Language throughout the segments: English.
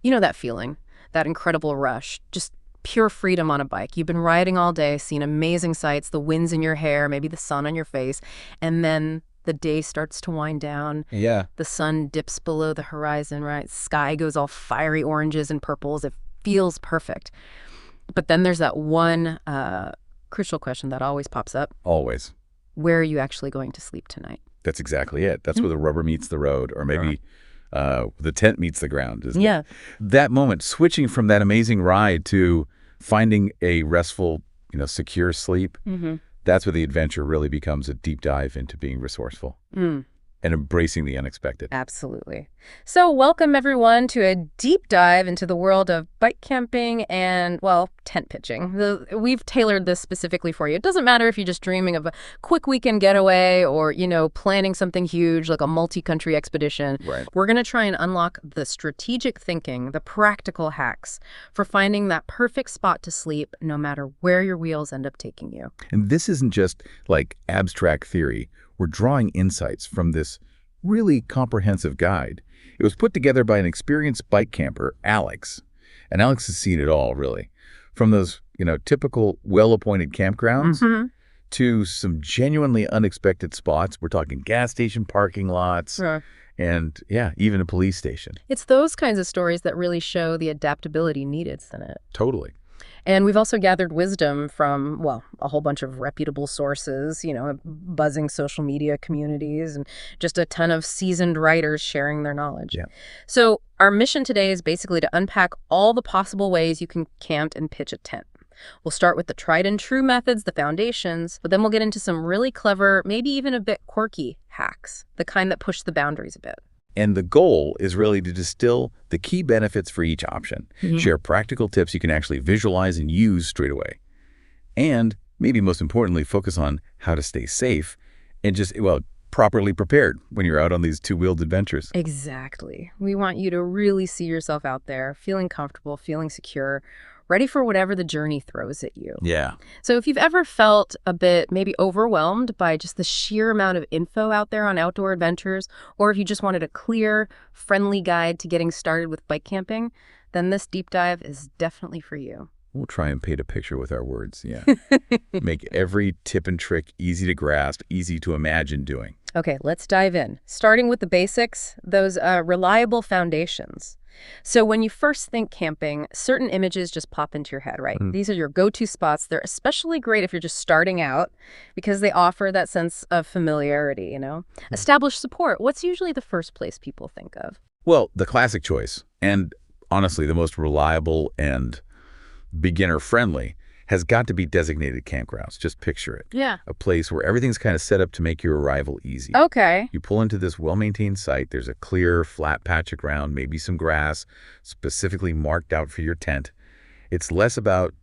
You know that feeling, that incredible rush, just pure freedom on a bike. You've been riding all day, seen amazing sights, the wind's in your hair, maybe the sun on your face, and then the day starts to wind down. Yeah. The sun dips below the horizon, right? Sky goes all fiery oranges and purples. It feels perfect. But then there's that one crucial question that always pops up. Always. Where are you actually going to sleep tonight? That's exactly it. That's where the rubber meets the road, or maybe the tent meets the ground, isn't Yeah. it? That moment, switching from that amazing ride to finding a restful, secure sleep, that's where the adventure really becomes a deep dive into being resourceful and embracing the unexpected. Absolutely. So welcome, everyone, to a deep dive into the world of bike camping and, well, tent pitching. We've tailored this specifically for you. It doesn't matter if you're just dreaming of a quick weekend getaway or, planning something huge like a multi-country expedition. Right. We're going to try and unlock the strategic thinking, the practical hacks for finding that perfect spot to sleep no matter where your wheels end up taking you. And this isn't just like abstract theory. We're drawing insights from this really comprehensive guide. It was put together by an experienced bike camper, Alex. And Alex has seen it all, really. From those, typical well-appointed campgrounds to some genuinely unexpected spots. We're talking gas station parking lots and, even a police station. It's those kinds of stories that really show the adaptability needed, isn't it? Totally. And we've also gathered wisdom from, well, a whole bunch of reputable sources, buzzing social media communities, and just a ton of seasoned writers sharing their knowledge. Yeah. So our mission today is basically to unpack all the possible ways you can camp and pitch a tent. We'll start with the tried and true methods, the foundations, but then we'll get into some really clever, maybe even a bit quirky hacks, the kind that push the boundaries a bit. And the goal is really to distill the key benefits for each option, share practical tips you can actually visualize and use straight away. And maybe most importantly, focus on how to stay safe and just, properly prepared when you're out on these two-wheeled adventures. Exactly. We want you to really see yourself out there, feeling comfortable, feeling secure, ready for whatever the journey throws at you. Yeah. So if you've ever felt a bit maybe overwhelmed by just the sheer amount of info out there on outdoor adventures, or if you just wanted a clear, friendly guide to getting started with bike camping, then this deep dive is definitely for you. We'll try and paint a picture with our words, Make every tip and trick easy to grasp, easy to imagine doing. Okay, let's dive in. Starting with the basics, those reliable foundations. So when you first think camping, certain images just pop into your head, right? These are your go-to spots. They're especially great if you're just starting out because they offer that sense of familiarity, Established support. What's usually the first place people think of? Well, the classic choice, and honestly, the most reliable and beginner-friendly, has got to be designated campgrounds. Just picture it. Yeah. A place where everything's kind of set up to make your arrival easy. Okay. You pull into this well-maintained site. There's a clear, flat patch of ground, maybe some grass, specifically marked out for your tent. It's less about,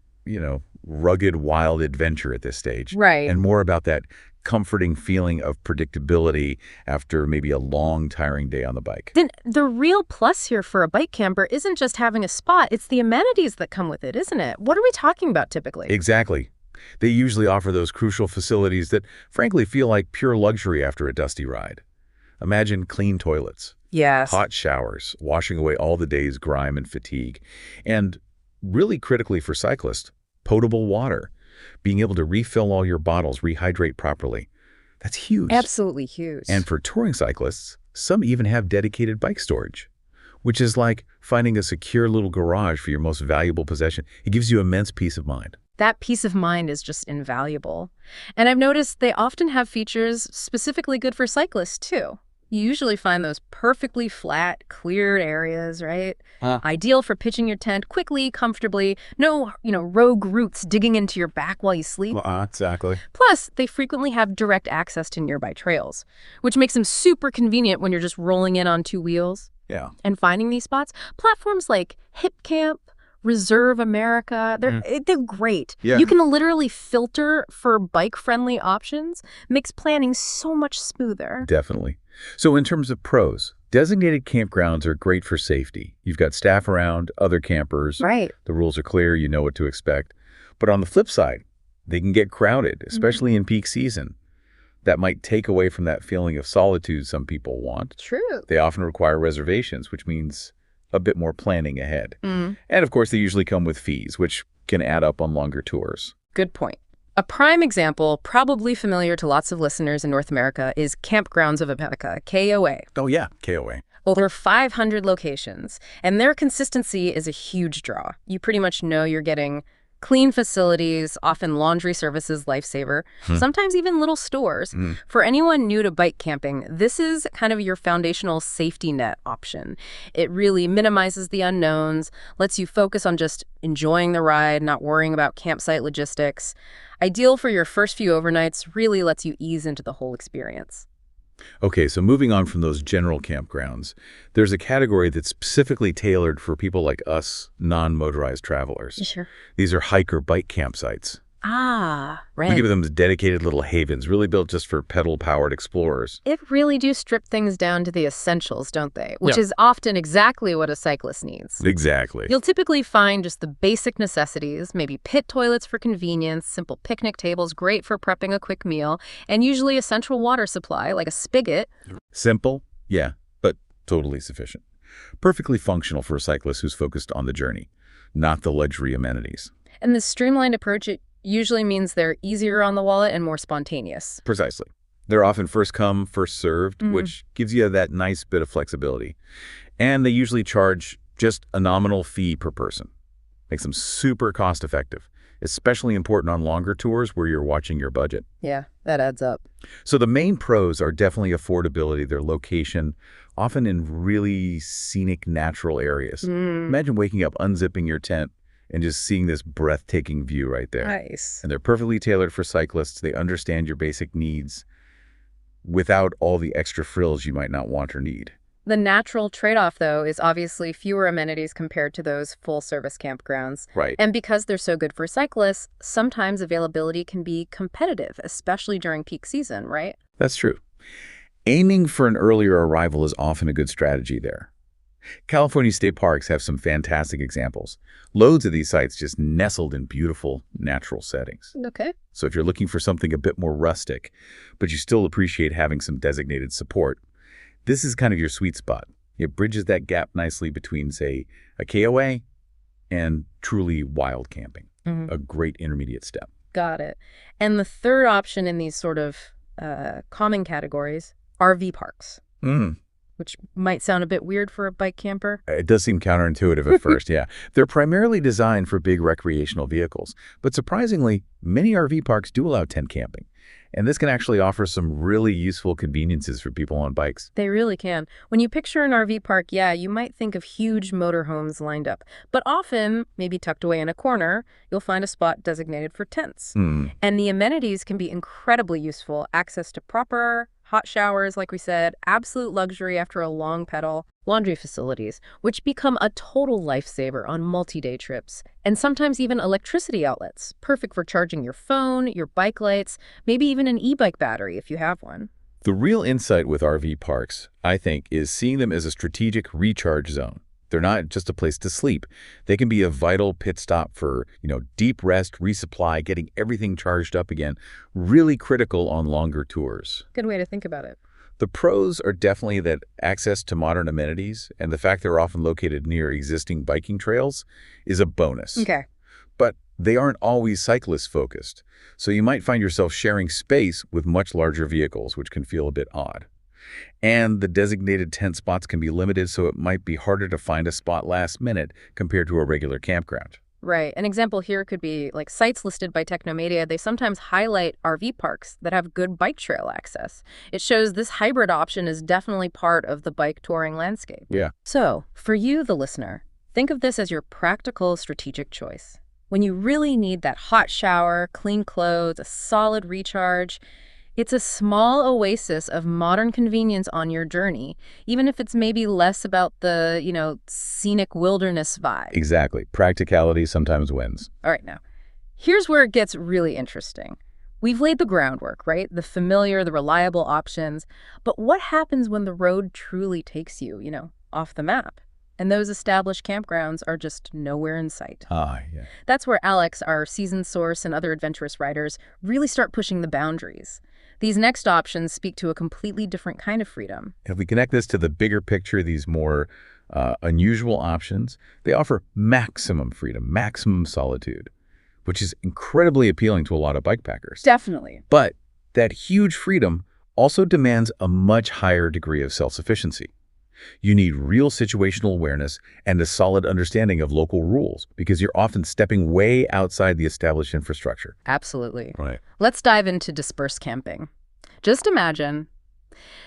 rugged, wild adventure at this stage. Right. And more about that comforting feeling of predictability after maybe a long, tiring day on the bike. Then the real plus here for a bike camper isn't just having a spot, it's the amenities that come with it, isn't it? What are we talking about typically? Exactly. They usually offer those crucial facilities that frankly feel like pure luxury after a dusty ride. Imagine clean toilets, Yes. hot showers, washing away all the day's grime and fatigue, and really critically for cyclists, potable water. Being able to refill all your bottles, rehydrate properly. That's huge. Absolutely huge. And for touring cyclists, some even have dedicated bike storage, which is like finding a secure little garage for your most valuable possession. It gives you immense peace of mind. that peace of mind is just invaluable. And I've noticed they often have features specifically good for cyclists, too. You usually find those perfectly flat, cleared areas, right? Ideal for pitching your tent quickly, comfortably. No, rogue roots digging into your back while you sleep. Exactly. Plus, they frequently have direct access to nearby trails, which makes them super convenient when you're just rolling in on two wheels. Yeah. And finding these spots, platforms like Hip Camp, Reserve America, they're great. Yeah. You can literally filter for bike-friendly options. Makes planning so much smoother. Definitely. So in terms of pros, designated campgrounds are great for safety. You've got staff around, other campers. Right. The rules are clear, you know what to expect. But on the flip side, they can get crowded, especially in peak season. That might take away from that feeling of solitude some people want. True. They often require reservations, which means a bit more planning ahead. Mm. And of course, they usually come with fees, which can add up on longer tours. Good point. A prime example, probably familiar to lots of listeners in North America, is Campgrounds of America, KOA. Oh yeah, KOA. Over 500 locations, and their consistency is a huge draw. You pretty much know you're getting clean facilities, often laundry services, lifesaver, sometimes even little stores. For anyone new to bike camping, this is kind of your foundational safety net option. It really minimizes the unknowns, lets you focus on just enjoying the ride, not worrying about campsite logistics. Ideal for your first few overnights, really lets you ease into the whole experience. Okay, so moving on from those general campgrounds, there's a category that's specifically tailored for people like us, non-motorized travelers. Sure. These are hike or bike campsites. Ah, right. We give them dedicated little havens, really built just for pedal-powered explorers. It really do strip things down to the essentials, don't they? Which is often exactly what a cyclist needs. Exactly. You'll typically find just the basic necessities, maybe pit toilets for convenience, simple picnic tables great for prepping a quick meal, and usually a central water supply like a spigot. Simple, yeah, but totally sufficient. Perfectly functional for a cyclist who's focused on the journey, not the luxury amenities. And this streamlined approach, it usually means they're easier on the wallet and more spontaneous. Precisely. They're often first come, first served, which gives you that nice bit of flexibility. And they usually charge just a nominal fee per person. Makes them super cost effective, especially important on longer tours where you're watching your budget. Yeah, that adds up. So the main pros are definitely affordability, their location, often in really scenic natural areas. Imagine waking up, unzipping your tent, and just seeing this breathtaking view right there. Nice. And they're perfectly tailored for cyclists. They understand your basic needs without all the extra frills you might not want or need. The natural trade-off, though, is obviously fewer amenities compared to those full-service campgrounds. Right. And because they're so good for cyclists, sometimes availability can be competitive, especially during peak season, right? That's true. Aiming for an earlier arrival is often a good strategy there. California state parks have some fantastic examples. Loads of these sites just nestled in beautiful natural settings. Okay. So if you're looking for something a bit more rustic, but you still appreciate having some designated support, this is kind of your sweet spot. It bridges that gap nicely between, say, a KOA and truly wild camping. A great intermediate step. Got it. And the third option in these sort of common categories, RV parks. Which might sound a bit weird for a bike camper. It does seem counterintuitive at first, yeah. They're primarily designed for big recreational vehicles, but surprisingly, many RV parks do allow tent camping. And this can actually offer some really useful conveniences for people on bikes. They really can. When you picture an RV park, yeah, you might think of huge motorhomes lined up. But often, maybe tucked away in a corner, you'll find a spot designated for tents. And the amenities can be incredibly useful. Access to proper hot showers, like we said, absolute luxury after a long pedal, laundry facilities, which become a total lifesaver on multi-day trips, and sometimes even electricity outlets, perfect for charging your phone, your bike lights, maybe even an e-bike battery if you have one. The real insight with RV parks, I think, is seeing them as a strategic recharge zone. They're not just a place to sleep. They can be a vital pit stop for, deep rest, resupply, getting everything charged up again. Really critical on longer tours. Good way to think about it. The pros are definitely that access to modern amenities and the fact they're often located near existing biking trails is a bonus. Okay. But they aren't always cyclist-focused. So you might find yourself sharing space with much larger vehicles, which can feel a bit odd. And the designated tent spots can be limited, so it might be harder to find a spot last minute compared to a regular campground. Right. An example here could be like sites listed by Technomedia. They sometimes highlight RV parks that have good bike trail access. It shows this hybrid option is definitely part of the bike touring landscape. Yeah. So for you, the listener, think of this as your practical strategic choice. When you really need that hot shower, clean clothes, a solid recharge, it's a small oasis of modern convenience on your journey, even if it's maybe less about the, scenic wilderness vibe. Exactly. Practicality sometimes wins. All right, now, here's where it gets really interesting. We've laid the groundwork, right? The familiar, the reliable options. But what happens when the road truly takes you, off the map? And those established campgrounds are just nowhere in sight. Yeah. That's where Alex, our seasoned source, and other adventurous riders really start pushing the boundaries. These next options speak to a completely different kind of freedom. If we connect this to the bigger picture, these more unusual options. They offer maximum freedom, maximum solitude, which is incredibly appealing to a lot of bikepackers. Definitely. But that huge freedom also demands a much higher degree of self-sufficiency. You need real situational awareness and a solid understanding of local rules because you're often stepping way outside the established infrastructure. Absolutely. Right. Let's dive into dispersed camping. Just imagine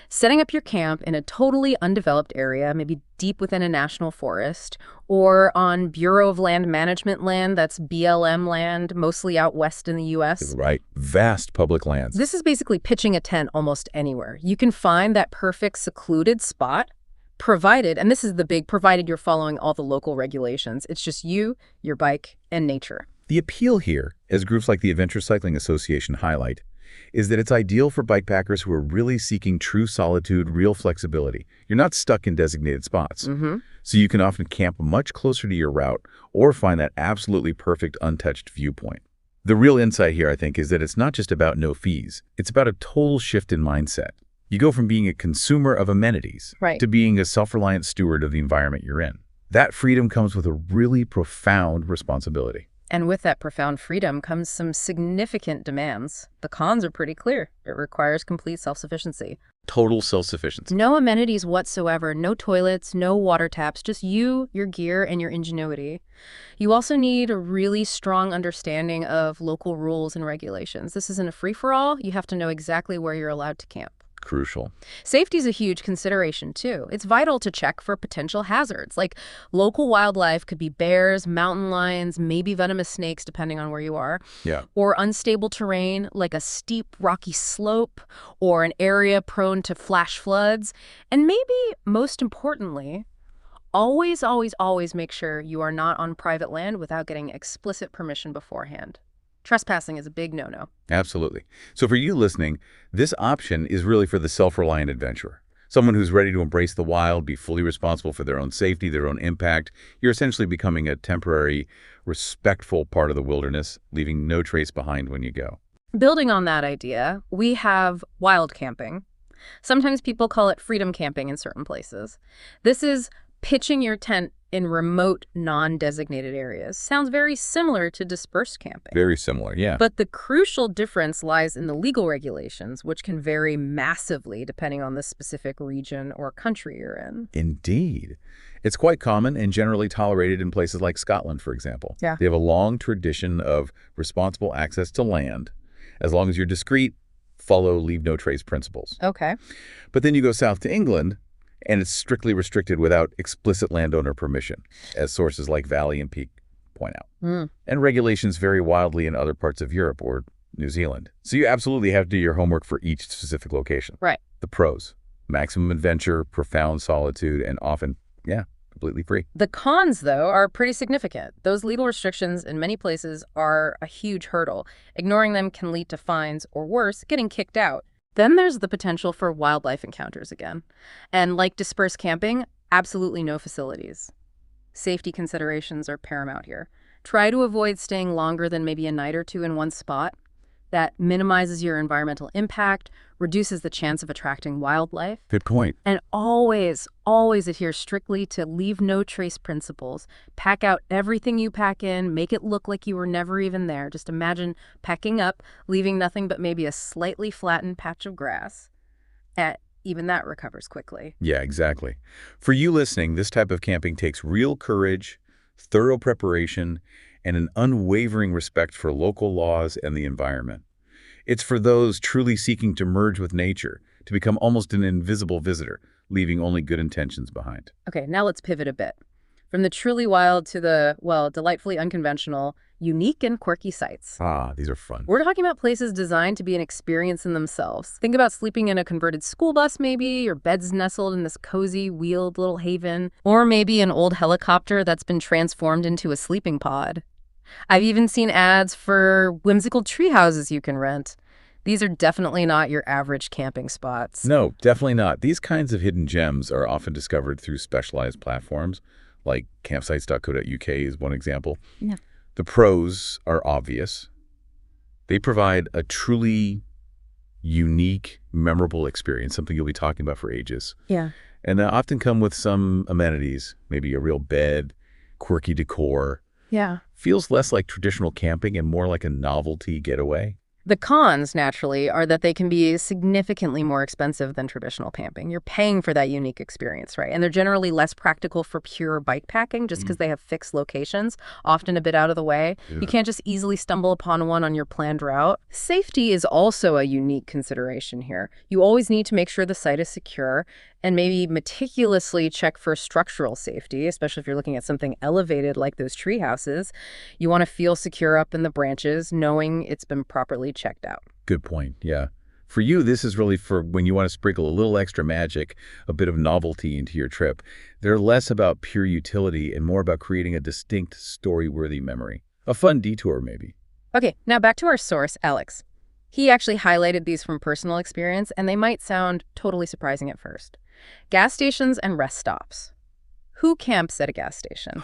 setting up your camp in a totally undeveloped area, maybe deep within a national forest, or on Bureau of Land Management land that's BLM land, mostly out west in the U.S. Right. Vast public lands. This is basically pitching a tent almost anywhere. You can find that perfect secluded spot, provided, and this is the big, provided you're following all the local regulations. It's just you, your bike, and nature. The appeal here, as groups like the Adventure Cycling Association highlight, is that it's ideal for bikepackers who are really seeking true solitude, real flexibility. You're not stuck in designated spots. So you can often camp much closer to your route or find that absolutely perfect untouched viewpoint. The real insight here, I think, is that it's not just about no fees. It's about a total shift in mindset. You go from being a consumer of amenities to being a self-reliant steward of the environment you're in. That freedom comes with a really profound responsibility. And with that profound freedom comes some significant demands. The cons are pretty clear. It requires complete self-sufficiency. Total self-sufficiency. No amenities whatsoever, no toilets, no water taps, just you, your gear, and your ingenuity. You also need a really strong understanding of local rules and regulations. This isn't a free-for-all. You have to know exactly where you're allowed to camp. Crucial. Safety is a huge consideration, too. It's vital to check for potential hazards, like local wildlife could be bears, mountain lions, maybe venomous snakes, depending on where you are. Yeah. Or unstable terrain, like a steep, rocky slope, or an area prone to flash floods. And maybe, most importantly, always, always, always make sure you are not on private land without getting explicit permission beforehand. Trespassing is a big no-no. Absolutely. So for you listening, this option is really for the self-reliant adventurer. Someone who's ready to embrace the wild, be fully responsible for their own safety, their own impact. You're essentially becoming a temporary, respectful part of the wilderness, leaving no trace behind when you go. Building on that idea, we have wild camping. Sometimes people call it freedom camping in certain places. This is pitching your tent in remote, non-designated areas. Sounds very similar to dispersed camping. Very similar, yeah. But the crucial difference lies in the legal regulations, which can vary massively depending on the specific region or country you're in. Indeed. It's quite common and generally tolerated in places like Scotland, for example. Yeah. They have a long tradition of responsible access to land. As long as you're discreet, follow leave no trace principles. Okay. But then you go south to England, and it's strictly restricted without explicit landowner permission, as sources like Valley and Peak point out. And regulations vary wildly in other parts of Europe or New Zealand. So you absolutely have to do your homework for each specific location. Right. The pros: maximum adventure, profound solitude, and often, completely free. The cons, though, are pretty significant. Those legal restrictions in many places are a huge hurdle. Ignoring them can lead to fines or, worse, getting kicked out. Then there's the potential for wildlife encounters again. And like dispersed camping, absolutely no facilities. Safety considerations are paramount here. Try to avoid staying longer than maybe a night or two in one spot. That minimizes your environmental impact, reduces the chance of attracting wildlife. Good point. And always, always adhere strictly to leave no trace principles. Pack out everything you pack in, make it look like you were never even there. Just imagine packing up, leaving nothing but maybe a slightly flattened patch of grass. Even that recovers quickly. Yeah, exactly. For you listening, this type of camping takes real courage, thorough preparation, and an unwavering respect for local laws and the environment. It's for those truly seeking to merge with nature, to become almost an invisible visitor, leaving only good intentions behind. Okay, now let's pivot a bit. From the truly wild to the, well, delightfully unconventional, unique and quirky sites. Ah, these are fun. We're talking about places designed to be an experience in themselves. Think about sleeping in a converted school bus, maybe, your bed's nestled in this cozy, wheeled little haven, or maybe an old helicopter that's been transformed into a sleeping pod. I've even seen ads for whimsical tree houses you can rent. These are definitely not your average camping spots. No, definitely not. These kinds of hidden gems are often discovered through specialized platforms, like campsites.co.uk is one example. Yeah. The pros are obvious. They provide a truly unique, memorable experience, something you'll be talking about for ages. Yeah. And they often come with some amenities, maybe a real bed, quirky decor. Yeah. Feels less like traditional camping and more like a novelty getaway. The cons, naturally, are that they can be significantly more expensive than traditional camping. You're paying for that unique experience, right? And they're generally less practical for pure bikepacking just because they have fixed locations, often a bit out of the way. You can't just easily stumble upon one on your planned route. Safety is also a unique consideration here. You always need to make sure the site is secure and maybe meticulously check for structural safety, especially if you're looking at something elevated like those tree houses. You want to feel secure up in the branches, knowing it's been properly checked out. Good point, yeah. For you, this is really for when you want to sprinkle a little extra magic, a bit of novelty into your trip. They're less about pure utility and more about creating a distinct, story-worthy memory. A fun detour, maybe. Okay, now back to our source, Alex. He actually highlighted these from personal experience, and they might sound totally surprising at first. Gas stations and rest stops. Who camps at a gas station?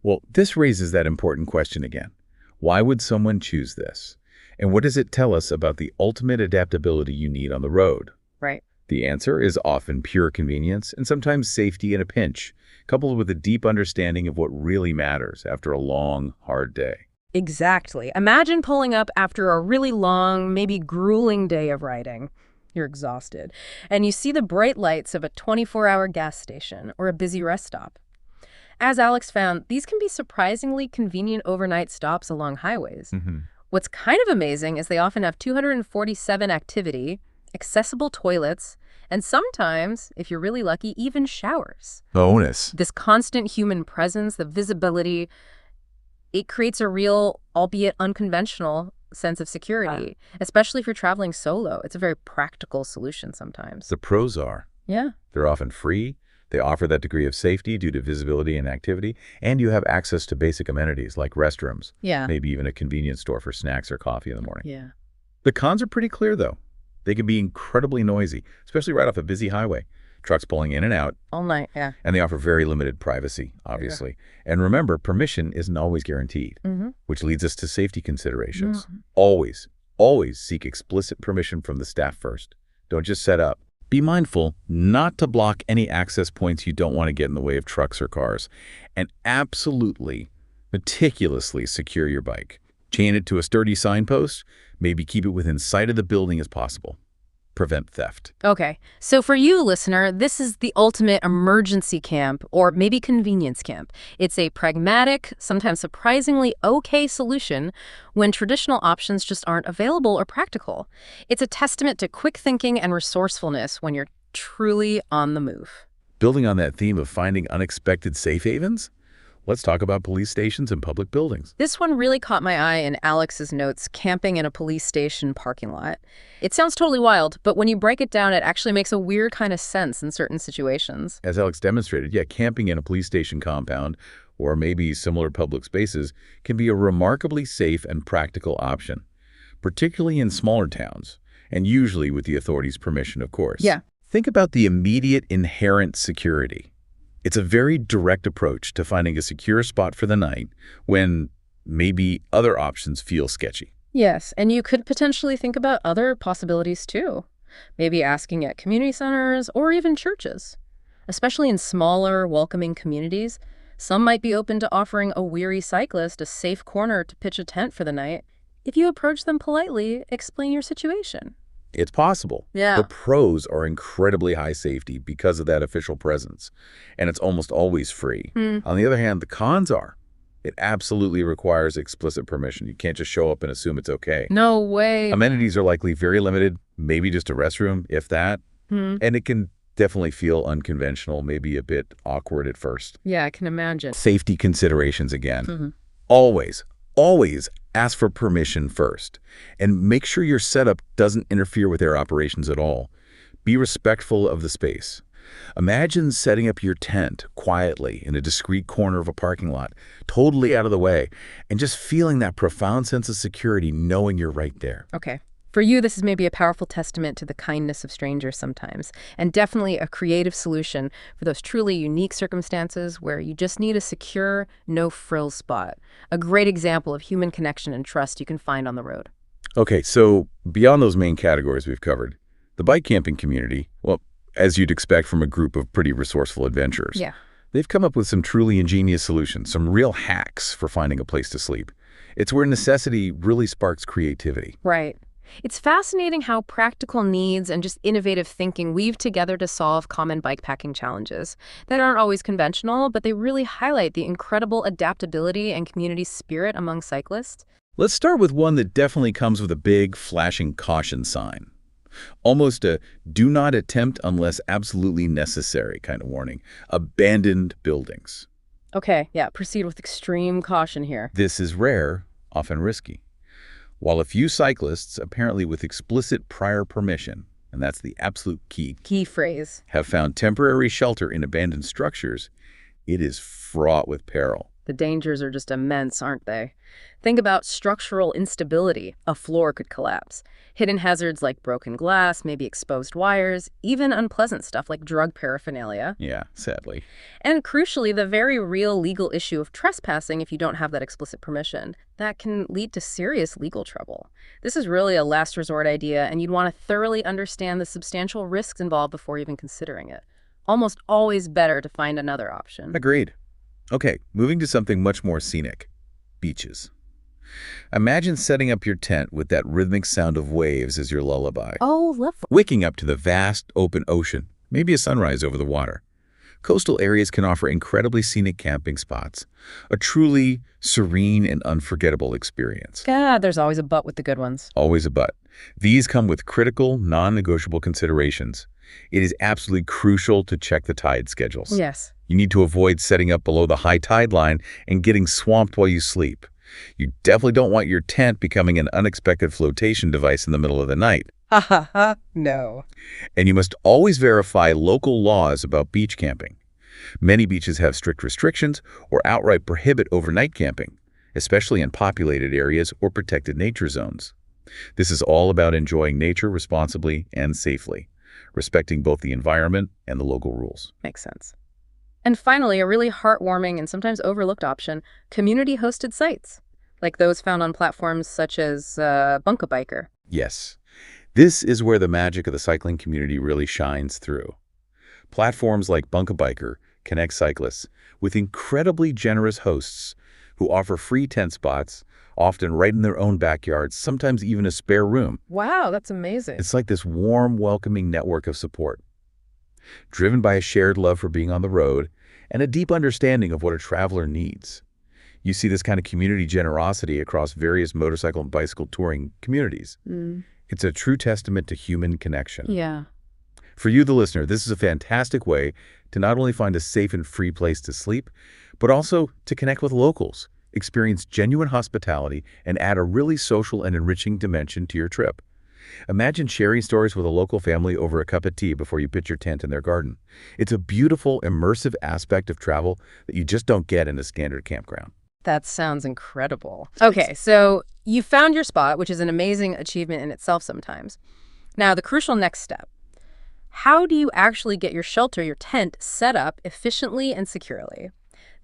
Well, this raises that important question again. Why would someone choose this? And what does it tell us about the ultimate adaptability you need on the road? Right. The answer is often pure convenience and sometimes safety in a pinch, coupled with a deep understanding of what really matters after a long, hard day. Exactly. Imagine pulling up after a really long, maybe grueling day of riding. You're exhausted. And you see the bright lights of a 24-hour gas station or a busy rest stop. As Alex found, these can be surprisingly convenient overnight stops along highways. What's kind of amazing is they often have 247 activity, accessible toilets, and sometimes, if you're really lucky, even showers. Bonus. This constant human presence, the visibility, it creates a real, albeit unconventional, sense of security, especially if you're traveling solo. It's a very practical solution sometimes. The pros are, Yeah. they're often free, they offer that degree of safety due to visibility and activity, and you have access to basic amenities like restrooms, Yeah. maybe even a convenience store for snacks or coffee in the morning. Yeah. The cons are pretty clear, though. They can be incredibly noisy, especially right off a busy highway. Trucks pulling in and out, All night, yeah. and they offer very limited privacy, obviously. And remember, permission isn't always guaranteed, which leads us to safety considerations. Always, always seek explicit permission from the staff first. Don't just set up. Be mindful not to block any access points you don't want to get in the way of trucks or cars. And absolutely, meticulously secure your bike. Chain it to a sturdy signpost. Maybe keep it within sight of the building as possible. Prevent theft. Okay, so for you, listener, this is the ultimate emergency camp, or maybe convenience camp. It's a pragmatic, sometimes surprisingly okay solution when traditional options just aren't available or practical. It's a testament to quick thinking and resourcefulness when you're truly on the move. Building on that theme of finding unexpected safe havens, let's talk about police stations and public buildings. This one really caught my eye in Alex's notes, camping in a police station parking lot. It sounds totally wild, but when you break it down, it actually makes a weird kind of sense in certain situations. As Alex demonstrated, yeah, camping in a police station compound or maybe similar public spaces can be a remarkably safe and practical option, particularly in smaller towns, and usually with the authorities' permission, of course. Yeah. Think about the immediate inherent security. It's a very direct approach to finding a secure spot for the night when maybe other options feel sketchy. Yes, and you could potentially think about other possibilities too. Maybe asking at community centers or even churches. Especially in smaller, welcoming communities, some might be open to offering a weary cyclist a safe corner to pitch a tent for the night. If you approach them politely, explain your situation. It's possible. Yeah. The pros are incredibly high safety because of that official presence, and it's almost always free. On the other hand, the cons are, it absolutely requires explicit permission. You can't just show up and assume it's okay. No way. Amenities are likely very limited, maybe just a restroom, if that, and it can definitely feel unconventional, maybe a bit awkward at first. Yeah, I can imagine. Safety considerations again. Always ask for permission first, and make sure your setup doesn't interfere with their operations at all. Be respectful of the space. Imagine setting up your tent quietly in a discreet corner of a parking lot, totally out of the way, and just feeling that profound sense of security knowing you're right there. Okay. For you, this is maybe a powerful testament to the kindness of strangers sometimes, and definitely a creative solution for those truly unique circumstances where you just need a secure, no-frills spot. A great example of human connection and trust you can find on the road. Okay, so beyond those main categories we've covered, the bike camping community, well, as you'd expect from a group of pretty resourceful adventurers. Yeah. They've come up with some truly ingenious solutions, some real hacks for finding a place to sleep. It's where necessity really sparks creativity. Right. It's fascinating how practical needs and just innovative thinking weave together to solve common bikepacking challenges that aren't always conventional, but they really highlight the incredible adaptability and community spirit among cyclists. Let's start with one that definitely comes with a big, flashing caution sign. Almost a do not attempt unless absolutely necessary kind of warning. Abandoned buildings. Okay, yeah, proceed with extreme caution here. This is rare, often risky. While a few cyclists, apparently with explicit prior permission, and that's the absolute Key phrase. have found temporary shelter in abandoned structures, it is fraught with peril. The dangers are just immense, aren't they? Think about structural instability. A floor could collapse. Hidden hazards like broken glass, maybe exposed wires, even unpleasant stuff like drug paraphernalia. Yeah, sadly. And crucially, the very real legal issue of trespassing if you don't have that explicit permission. That can lead to serious legal trouble. This is really a last resort idea, and you'd want to thoroughly understand the substantial risks involved before even considering it. Almost always better to find another option. Agreed. Okay, moving to something much more scenic. Beaches. Imagine setting up your tent with that rhythmic sound of waves as your lullaby. Oh, lovely. Waking up to the vast, open ocean, maybe a sunrise over the water. Coastal areas can offer incredibly scenic camping spots, a truly serene and unforgettable experience. God, there's always a but with the good ones. Always a but. These come with critical, non-negotiable considerations. It is absolutely crucial to check the tide schedules. Yes. You need to avoid setting up below the high tide line and getting swamped while you sleep. You definitely don't want your tent becoming an unexpected flotation device in the middle of the night. Ha ha ha, no. And you must always verify local laws about beach camping. Many beaches have strict restrictions or outright prohibit overnight camping, especially in populated areas or protected nature zones. This is all about enjoying nature responsibly and safely, respecting both the environment and the local rules. Makes sense. And finally, a really heartwarming and sometimes overlooked option, community-hosted sites, like those found on platforms such as Bikepacking. Yes, this is where the magic of the cycling community really shines through. Platforms like Bikepacking connect cyclists with incredibly generous hosts who offer free tent spots, often right in their own backyards, sometimes even a spare room. Wow, that's amazing. It's like this warm, welcoming network of support, driven by a shared love for being on the road and a deep understanding of what a traveler needs. You see this kind of community generosity across various motorcycle and bicycle touring communities. It's a true testament to human connection. Yeah. For you, the listener, this is a fantastic way to not only find a safe and free place to sleep, but also to connect with locals, experience genuine hospitality, and add a really social and enriching dimension to your trip. Imagine sharing stories with a local family over a cup of tea before you pitch your tent in their garden. It's a beautiful, immersive aspect of travel that you just don't get in a standard campground. That sounds incredible. Okay, so you found your spot, which is an amazing achievement in itself sometimes. Now, the crucial next step. How do you actually get your shelter, your tent, set up efficiently and securely?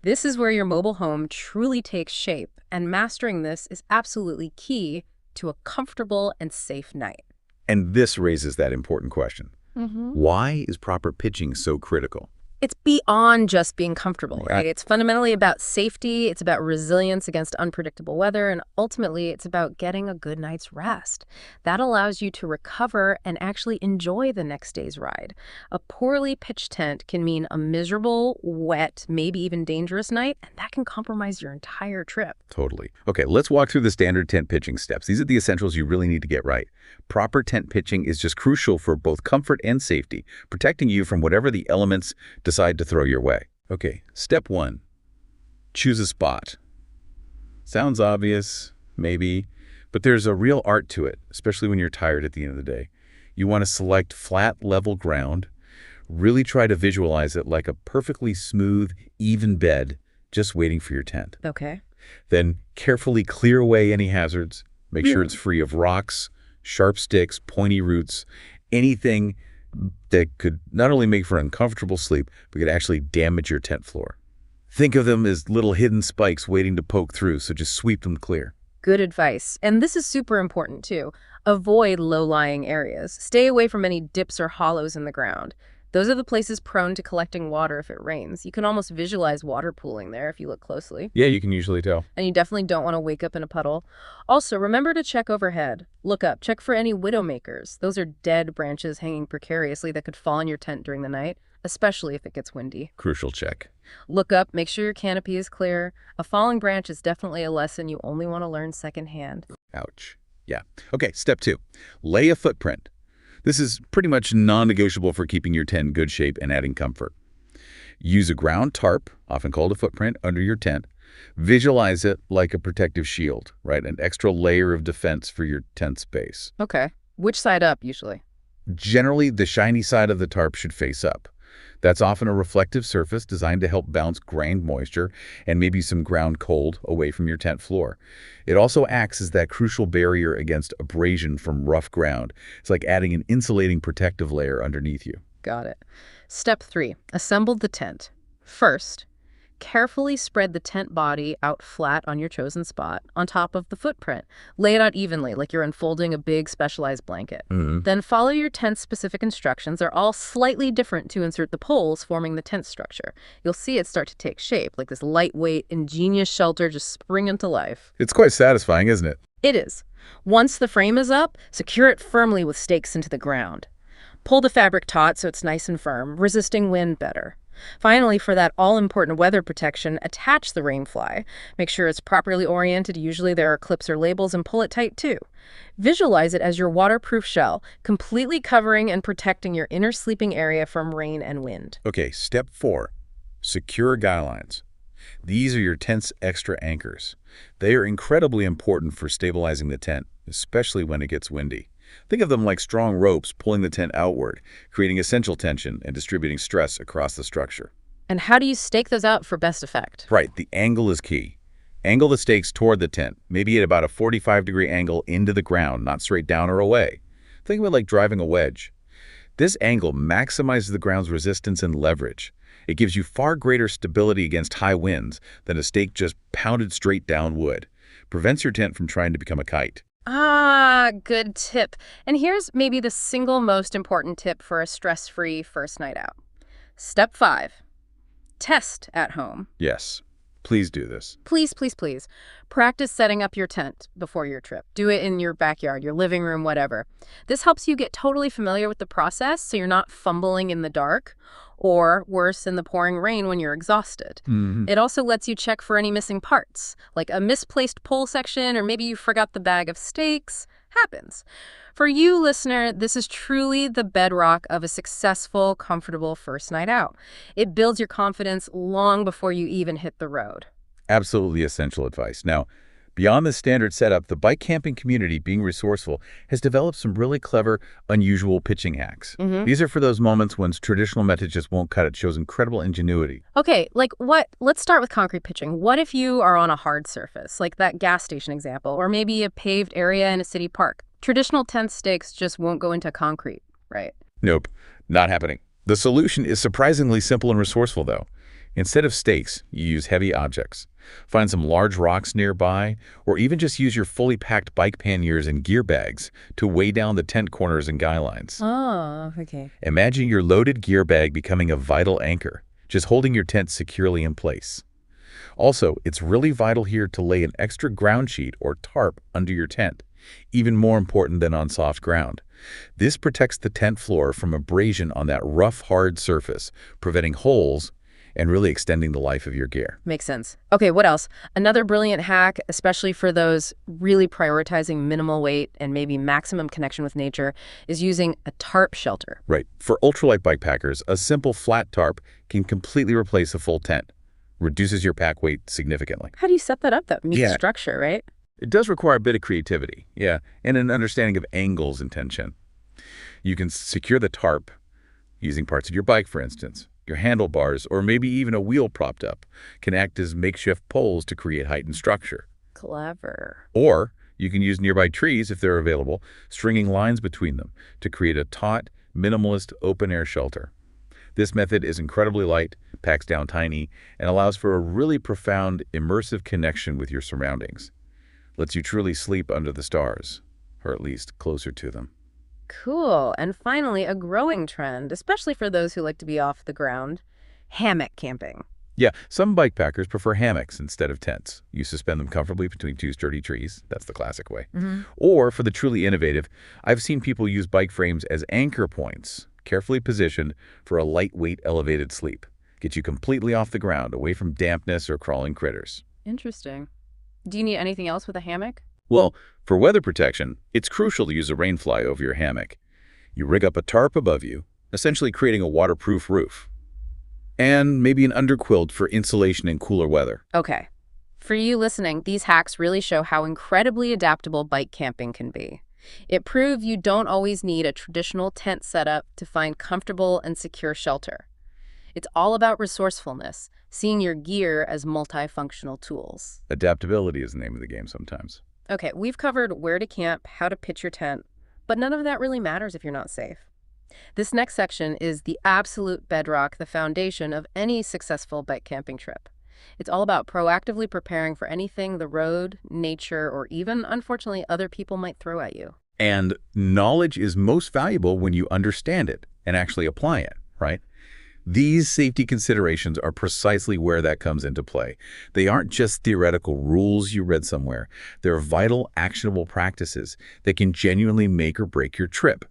This is where your mobile home truly takes shape, and mastering this is absolutely key to a comfortable and safe night. And this raises that important question. Why is proper pitching so critical? It's beyond just being comfortable, Yeah. right? It's fundamentally about safety, it's about resilience against unpredictable weather, and ultimately it's about getting a good night's rest. That allows you to recover and actually enjoy the next day's ride. A poorly pitched tent can mean a miserable, wet, maybe even dangerous night, and that can compromise your entire trip. Totally. Okay, let's walk through the standard tent pitching steps. These are the essentials you really need to get right. Proper tent pitching is just crucial for both comfort and safety, protecting you from whatever the elements decide to throw your way. Okay, step 1. Choose a spot. Sounds obvious, maybe, but there's a real art to it, especially when you're tired at the end of the day. You want to select flat, level ground. Really try to visualize it like a perfectly smooth, even bed just waiting for your tent. Okay. Then carefully clear away any hazards. Make sure it's free of rocks, sharp sticks, pointy roots, anything that could not only make for uncomfortable sleep, but could actually damage your tent floor. Think of them as little hidden spikes waiting to poke through, so just sweep them clear. Good advice. And this is super important too. Avoid low-lying areas. Stay away from any dips or hollows in the ground. Those are the places prone to collecting water if it rains. You can almost visualize water pooling there if you look closely. Yeah, you can usually tell. And you definitely don't want to wake up in a puddle. Also, remember to check overhead. Look up. Check for any widowmakers. Those are dead branches hanging precariously that could fall on your tent during the night, especially if it gets windy. Crucial check. Look up. Make sure your canopy is clear. A falling branch is definitely a lesson you only want to learn secondhand. Ouch. Yeah. Okay, step 2. Lay a footprint. This is pretty much non-negotiable for keeping your tent in good shape and adding comfort. Use a ground tarp, often called a footprint, under your tent. Visualize it like a protective shield, right? An extra layer of defense for your tent space. Okay. Which side up, usually? Generally, the shiny side of the tarp should face up. That's often a reflective surface designed to help bounce ground moisture and maybe some ground cold away from your tent floor. It also acts as that crucial barrier against abrasion from rough ground. It's like adding an insulating protective layer underneath you. Got it. Step 3. Assemble the tent. First, carefully spread the tent body out flat on your chosen spot, on top of the footprint. Lay it out evenly, like you're unfolding a big specialized blanket. Then follow your tent-specific instructions. They're all slightly different to insert the poles forming the tent structure. You'll see it start to take shape, like this lightweight, ingenious shelter just spring into life. It's quite satisfying, isn't it? It is. Once the frame is up, secure it firmly with stakes into the ground. Pull the fabric taut so it's nice and firm, resisting wind better. Finally, for that all-important weather protection, attach the rainfly. Make sure it's properly oriented. Usually there are clips or labels, and pull it tight too. Visualize it as your waterproof shell, completely covering and protecting your inner sleeping area from rain and wind. Okay, step 4. Secure guy lines. These are your tent's extra anchors. They are incredibly important for stabilizing the tent, especially when it gets windy. Think of them like strong ropes pulling the tent outward, creating essential tension and distributing stress across the structure. And how do you stake those out for best effect? Right, the angle is key. Angle the stakes toward the tent, maybe at about a 45-degree angle into the ground, not straight down or away. Think of it like driving a wedge. This angle maximizes the ground's resistance and leverage. It gives you far greater stability against high winds than a stake just pounded straight down wood. Prevents your tent from trying to become a kite. Ah, good tip. And here's maybe the single most important tip for a stress-free first night out. Step 5. Test at home. Yes, please do this. Please, please, please. Practice setting up your tent before your trip. Do it in your backyard, your living room, whatever. This helps you get totally familiar with the process so you're not fumbling in the dark or, worse, in the pouring rain when you're exhausted. It also lets you check for any missing parts, like a misplaced pole section or maybe you forgot the bag of stakes. Happens. For you, listener, this is truly the bedrock of a successful, comfortable first night out. It builds your confidence long before you even hit the road. Absolutely essential advice. Now, beyond the standard setup, the bike camping community, being resourceful, has developed some really clever, unusual pitching hacks. These are for those moments when traditional methods just won't cut it. Shows incredible ingenuity. Okay, like what? Let's start with concrete pitching. What if you are on a hard surface, like that gas station example, or maybe a paved area in a city park? Traditional tent stakes just won't go into concrete, right? Nope, not happening. The solution is surprisingly simple and resourceful, though. Instead of stakes, you use heavy objects. Find some large rocks nearby, or even just use your fully packed bike panniers and gear bags to weigh down the tent corners and guy lines. Oh, okay. Imagine your loaded gear bag becoming a vital anchor, just holding your tent securely in place. Also, it's really vital here to lay an extra ground sheet or tarp under your tent, even more important than on soft ground. This protects the tent floor from abrasion on that rough, hard surface, preventing holes and really extending the life of your gear. Makes sense. Okay, what else? Another brilliant hack, especially for those really prioritizing minimal weight and maybe maximum connection with nature, is using a tarp shelter. Right. For ultralight bikepackers, a simple flat tarp can completely replace a full tent. Reduces your pack weight significantly. How do you set that up, though? Meets structure, right? It does require a bit of creativity, and an understanding of angles and tension. You can secure the tarp using parts of your bike, for instance. Your handlebars, or maybe even a wheel propped up, can act as makeshift poles to create height and structure. Clever. Or you can use nearby trees, if they're available, stringing lines between them to create a taut, minimalist open-air shelter. This method is incredibly light, packs down tiny, and allows for a really profound, immersive connection with your surroundings. Lets you truly sleep under the stars, or at least closer to them. Cool. And finally, a growing trend, especially for those who like to be off the ground, hammock camping. Yeah, some bikepackers prefer hammocks instead of tents. You suspend them comfortably between two sturdy trees. That's the classic way. Or for the truly innovative, I've seen people use bike frames as anchor points, carefully positioned for a lightweight elevated sleep. Get you completely off the ground, away from dampness or crawling critters. Interesting. Do you need anything else with a hammock? Well, for weather protection, it's crucial to use a rainfly over your hammock. You rig up a tarp above you, essentially creating a waterproof roof. And maybe an underquilt for insulation in cooler weather. Okay. For you listening, these hacks really show how incredibly adaptable bike camping can be. It proves you don't always need a traditional tent setup to find comfortable and secure shelter. It's all about resourcefulness, seeing your gear as multifunctional tools. Adaptability is the name of the game sometimes. Okay, we've covered where to camp, how to pitch your tent, but none of that really matters if you're not safe. This next section is the absolute bedrock, the foundation of any successful bike camping trip. It's all about proactively preparing for anything the road, nature, or even, unfortunately, other people might throw at you. And knowledge is most valuable when you understand it and actually apply it, right? These safety considerations are precisely where that comes into play. They aren't just theoretical rules you read somewhere. They're vital, actionable practices that can genuinely make or break your trip.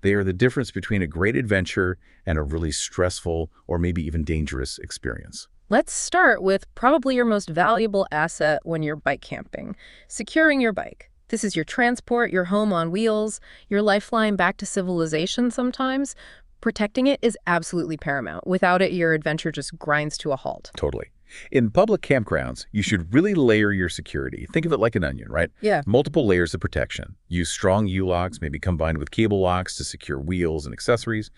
They are the difference between a great adventure and a really stressful or maybe even dangerous experience. Let's start with probably your most valuable asset when you're bike camping, securing your bike. This is your transport, your home on wheels, your lifeline back to civilization sometimes. Protecting it is absolutely paramount. Without it, your adventure just grinds to a halt. Totally. In public campgrounds, you should really layer your security. Think of it like an onion, right? Yeah. Multiple layers of protection. Use strong U-locks, maybe combined with cable locks to secure wheels and accessories,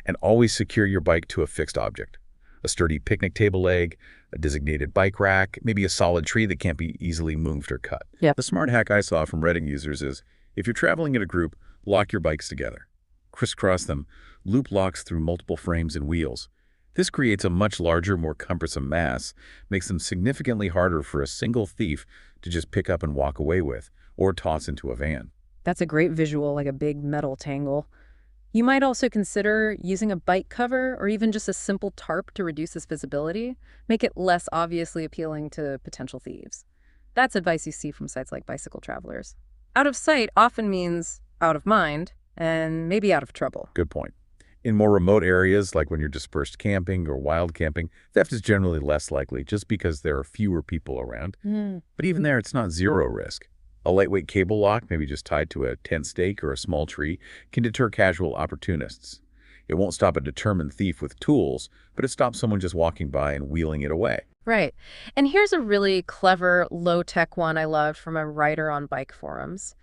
and always secure your bike to a fixed object. A sturdy picnic table leg, a designated bike rack, maybe a solid tree that can't be easily moved or cut. Yeah. The smart hack I saw from Redding users is, if you're traveling in a group, lock your bikes together. Crisscross them, loop locks through multiple frames and wheels. This creates a much larger, more cumbersome mass, makes them significantly harder for a single thief to just pick up and walk away with, or toss into a van. That's a great visual, like a big metal tangle. You might also consider using a bike cover or even just a simple tarp to reduce its visibility, make it less obviously appealing to potential thieves. That's advice you see from sites like Bicycle Travelers. Out of sight often means out of mind and maybe out of trouble. Good point. In more remote areas, like when you're dispersed camping or wild camping, theft is generally less likely just because there are fewer people around. But even there, it's not zero risk. A lightweight cable lock, maybe just tied to a tent stake or a small tree, can deter casual opportunists. It won't stop a determined thief with tools, but it stops someone just walking by and wheeling it away. Right. And here's a really clever, low-tech one I loved from a writer on bike forums.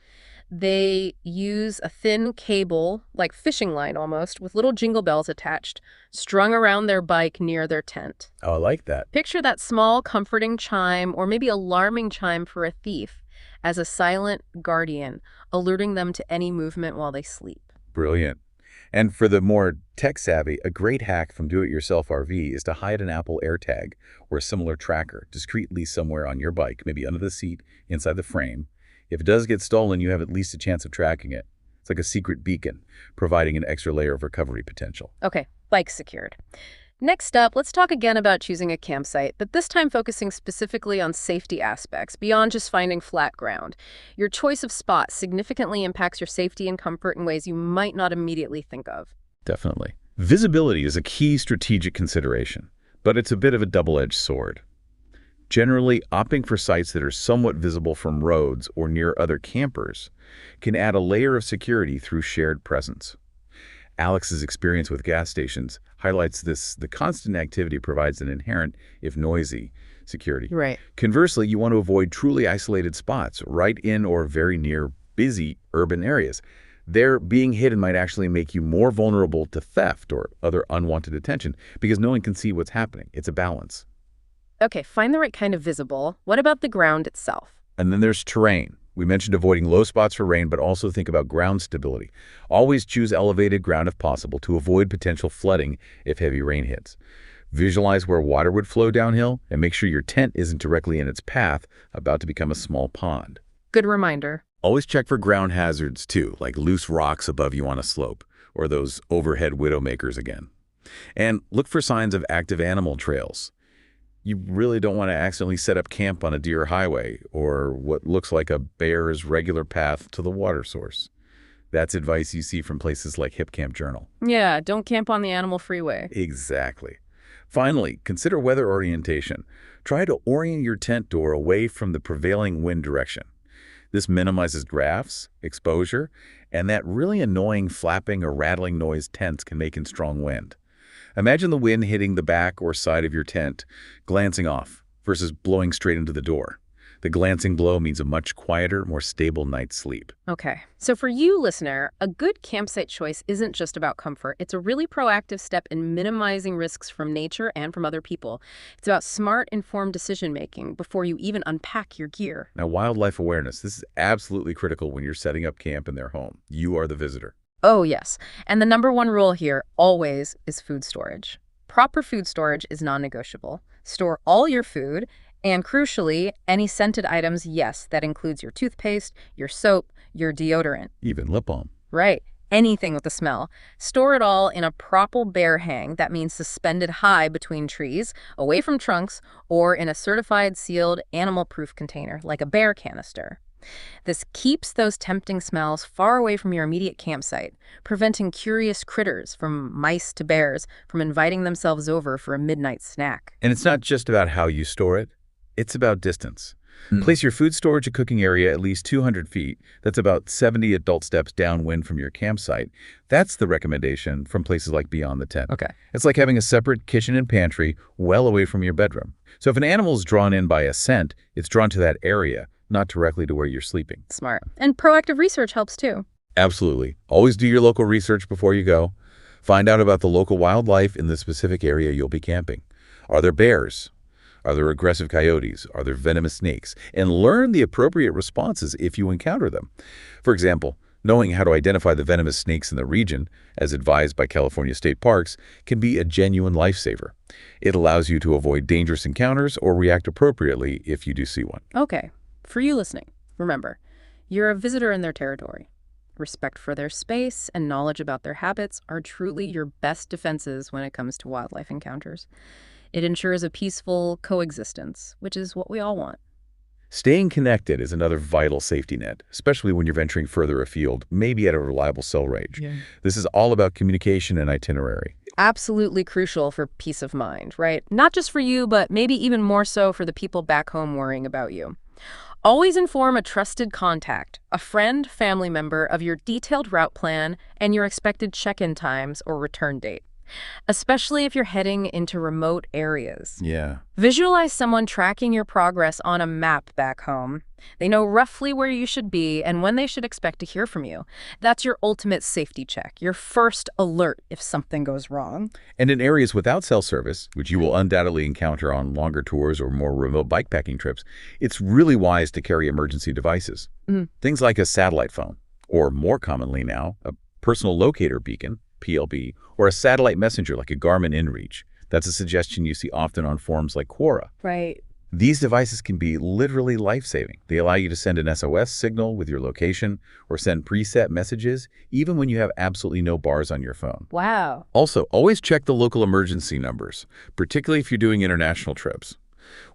They use a thin cable, like fishing line almost, with little jingle bells attached, strung around their bike near their tent. Oh, I like that. Picture that small, comforting chime, or maybe alarming chime for a thief, as a silent guardian, alerting them to any movement while they sleep. Brilliant. And for the more tech-savvy, a great hack from Do-It-Yourself RV is to hide an Apple AirTag or a similar tracker discreetly somewhere on your bike, maybe under the seat, inside the frame. If it does get stolen, you have at least a chance of tracking it. It's like a secret beacon, providing an extra layer of recovery potential. Okay, bike secured. Next up, let's talk again about choosing a campsite, but this time focusing specifically on safety aspects, beyond just finding flat ground. Your choice of spot significantly impacts your safety and comfort in ways you might not immediately think of. Definitely. Visibility is a key strategic consideration, but it's a bit of a double-edged sword. Generally, opting for sites that are somewhat visible from roads or near other campers can add a layer of security through shared presence. Alex's experience with gas stations highlights this. The constant activity provides an inherent, if noisy, security. Right. Conversely, you want to avoid truly isolated spots right in or very near busy urban areas. There, being hidden might actually make you more vulnerable to theft or other unwanted attention because no one can see what's happening. It's a balance. Okay, find the right kind of visible. What about the ground itself? And then there's terrain. We mentioned avoiding low spots for rain, but also think about ground stability. Always choose elevated ground if possible to avoid potential flooding if heavy rain hits. Visualize where water would flow downhill and make sure your tent isn't directly in its path, about to become a small pond. Good reminder. Always check for ground hazards, too, like loose rocks above you on a slope, or those overhead widowmakers again. And look for signs of active animal trails. You really don't want to accidentally set up camp on a deer highway or what looks like a bear's regular path to the water source. That's advice you see from places like Hip Camp Journal. Yeah, don't camp on the animal freeway. Exactly. Finally, consider weather orientation. Try to orient your tent door away from the prevailing wind direction. This minimizes drafts, exposure, and that really annoying flapping or rattling noise tents can make in strong wind. Imagine the wind hitting the back or side of your tent, glancing off, versus blowing straight into the door. The glancing blow means a much quieter, more stable night's sleep. Okay, so for you, listener, a good campsite choice isn't just about comfort. It's a really proactive step in minimizing risks from nature and from other people. It's about smart, informed decision-making before you even unpack your gear. Now, wildlife awareness. This is absolutely critical when you're setting up camp in their home. You are the visitor. Oh, yes. And the number one rule here always is food storage. Proper food storage is non-negotiable. Store all your food, and crucially, any scented items, yes, that includes your toothpaste, your soap, your deodorant. Even lip balm. Right. Anything with a smell. Store it all in a proper bear hang. That means suspended high between trees, away from trunks, or in a certified sealed animal-proof container, like a bear canister. This keeps those tempting smells far away from your immediate campsite, preventing curious critters, from mice to bears, from inviting themselves over for a midnight snack. And it's not just about how you store it. It's about distance. Place your food storage and cooking area at least 200 feet. That's about 70 adult steps downwind from your campsite. That's the recommendation from places like Beyond the Tent. Okay. It's like having a separate kitchen and pantry well away from your bedroom. So if an animal is drawn in by a scent, it's drawn to that area, not directly to where you're sleeping. Smart. And proactive research helps too. Absolutely. Always do your local research before you go. Find out about the local wildlife in the specific area you'll be camping. Are there bears? Are there aggressive coyotes? Are there venomous snakes? And learn the appropriate responses if you encounter them. For example, knowing how to identify the venomous snakes in the region, as advised by California State Parks, can be a genuine lifesaver. It allows you to avoid dangerous encounters or react appropriately if you do see one. Okay. For you listening, remember, you're a visitor in their territory. Respect for their space and knowledge about their habits are truly your best defenses when it comes to wildlife encounters. It ensures a peaceful coexistence, which is what we all want. Staying connected is another vital safety net, especially when you're venturing further afield, maybe at a reliable cell range. This is all about communication and itinerary. Absolutely crucial for peace of mind, right? Not just for you, but maybe even more so for the people back home worrying about you. Always inform a trusted contact, a friend, family member, of your detailed route plan and your expected check-in times or return date, especially if you're heading into remote areas. Yeah. Visualize someone tracking your progress on a map back home. They know roughly where you should be and when they should expect to hear from you. That's your ultimate safety check, your first alert if something goes wrong. And in areas without cell service, which you will undoubtedly encounter on longer tours or more remote bikepacking trips, it's really wise to carry emergency devices. Things like a satellite phone, or more commonly now, a personal locator beacon, PLB, or a satellite messenger like a Garmin InReach. That's a suggestion you see often on forums like Quora. Right. These devices can be literally life-saving. They allow you to send an SOS signal with your location or send preset messages, even when you have absolutely no bars on your phone. Wow. Also, always check the local emergency numbers, particularly if you're doing international trips.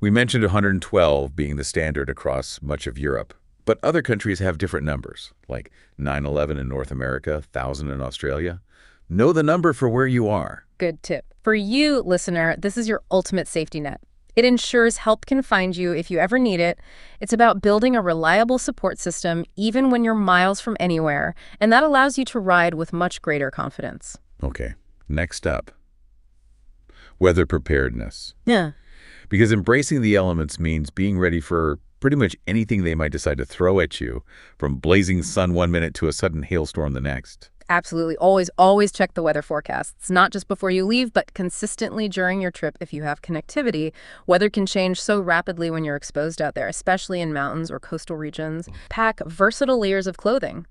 We mentioned 112 being the standard across much of Europe, but other countries have different numbers, like 911 in North America, 1000 in Australia. Know the number for where you are. Good tip. For you, listener, this is your ultimate safety net. It ensures help can find you if you ever need it. It's about building a reliable support system even when you're miles from anywhere, and that allows you to ride with much greater confidence. Okay, next up, weather preparedness. Yeah. Because embracing the elements means being ready for pretty much anything they might decide to throw at you, from blazing sun one minute to a sudden hailstorm the next. Absolutely. Always check the weather forecasts, not just before you leave, but consistently during your trip if you have connectivity. Weather can change so rapidly when you're exposed out there, especially in mountains or coastal regions. Pack versatile layers of clothing.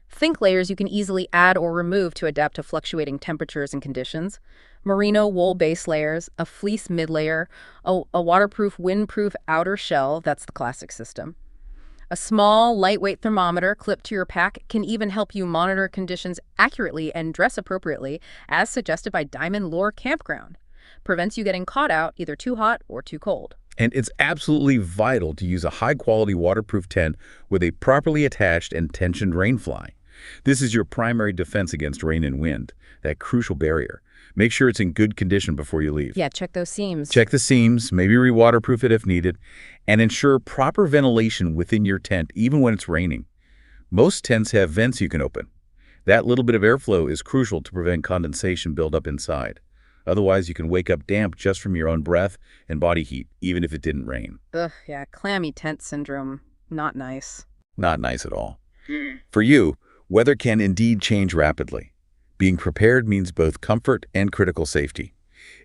Think layers you can easily add or remove to adapt to fluctuating temperatures and conditions. Merino wool base layers, a fleece mid-layer, a waterproof, windproof outer shell, that's the classic system. A small, lightweight thermometer clipped to your pack can even help you monitor conditions accurately and dress appropriately, as suggested by Diamond Lure Campground. Prevents you getting caught out either too hot or too cold. And it's absolutely vital to use a high-quality waterproof tent with a properly attached and tensioned rain fly. This is your primary defense against rain and wind, that crucial barrier. Make sure it's in good condition before you leave. Yeah, check those seams. Check the seams, maybe re-waterproof it if needed, and ensure proper ventilation within your tent even when it's raining. Most tents have vents you can open. That little bit of airflow is crucial to prevent condensation buildup inside. Otherwise, you can wake up damp just from your own breath and body heat, even if it didn't rain. Ugh, yeah, clammy tent syndrome. Not nice. Not nice at all. For you, weather can indeed change rapidly. Being prepared means both comfort and critical safety.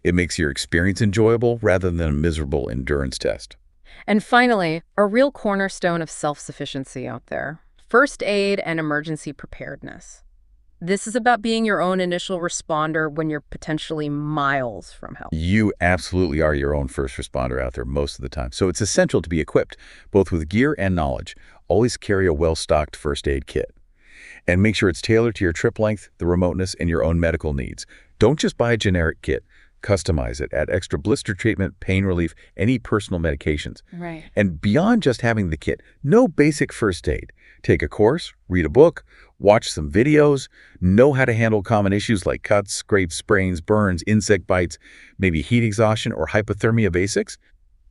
It makes your experience enjoyable rather than a miserable endurance test. And finally, a real cornerstone of self-sufficiency out there: first aid and emergency preparedness. This is about being your own initial responder when you're potentially miles from help. You absolutely are your own first responder out there most of the time. So it's essential to be equipped, both with gear and knowledge. Always carry a well-stocked first aid kit. And make sure it's tailored to your trip length, the remoteness, and your own medical needs. Don't just buy a generic kit. Customize it. Add extra blister treatment, pain relief, any personal medications. Right. And beyond just having the kit, no basic first aid. Take a course, read a book, watch some videos, know how to handle common issues like cuts, scrapes, sprains, burns, insect bites, maybe heat exhaustion or hypothermia basics.